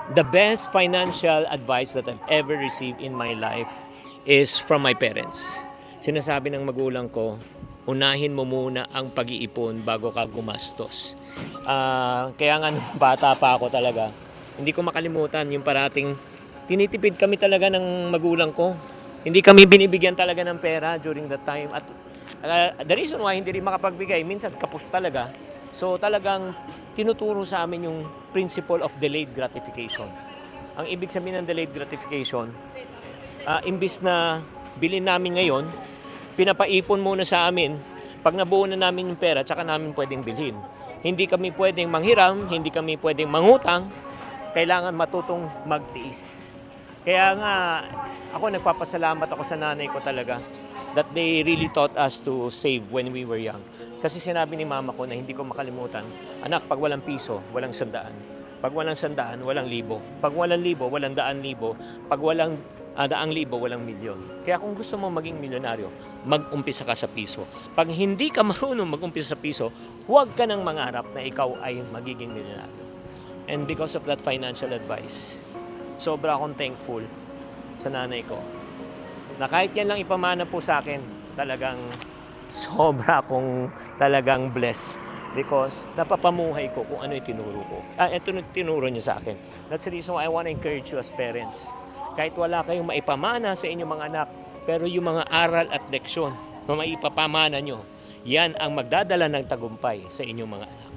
The best financial advice that I've ever received in my life is from my parents. Sinasabi ng magulang ko, unahin mo muna ang pag-iipon bago ka gumastos. Kaya nga nung bata pa ako talaga, hindi ko makalimutan yung parating tinitipid kami talaga ng magulang ko. Hindi kami binibigyan talaga ng pera during that time. At the reason why hindi rin makapagbigay, minsan kapos talaga. So talagang tinuturo sa amin yung principle of delayed gratification. Ang ibig sabihin ng delayed gratification, imbis na bilhin namin ngayon, pinapaipon muna sa amin. Pag nabuo na namin yung pera, tsaka namin pwedeng bilhin. Hindi kami pwedeng manghiram, hindi kami pwedeng mangutang, kailangan matutong magtiis. Kaya nga, ako nagpapasalamat ako sa nanay ko talaga that they really taught us to save when we were young. Kasi sinabi ni mama ko na hindi ko makalimutan, anak, pag walang piso, walang sandaan. Pag walang sandaan, walang libo. Pag walang libo, walang daan libo. Pag walang daang libo, walang milyon. Kaya kung gusto mo maging milyonaryo, mag-umpisa ka sa piso. Pag hindi ka marunong mag-umpisa sa piso, huwag ka nang mangarap na ikaw ay magiging milyonaryo. And because of that financial advice, sobra akong thankful sa nanay ko na kahit yan lang ipamana po sa akin, talagang sobra akong talagang blessed because napapamuhay ko kung ano yung tinuro ko. Ito yung tinuro niya sa akin. That's the reason why I want to encourage you as parents. Kahit wala kayong maipamana sa inyong mga anak, pero yung mga aral at leksyon na maipapamana nyo, yan ang magdadala ng tagumpay sa inyong mga anak.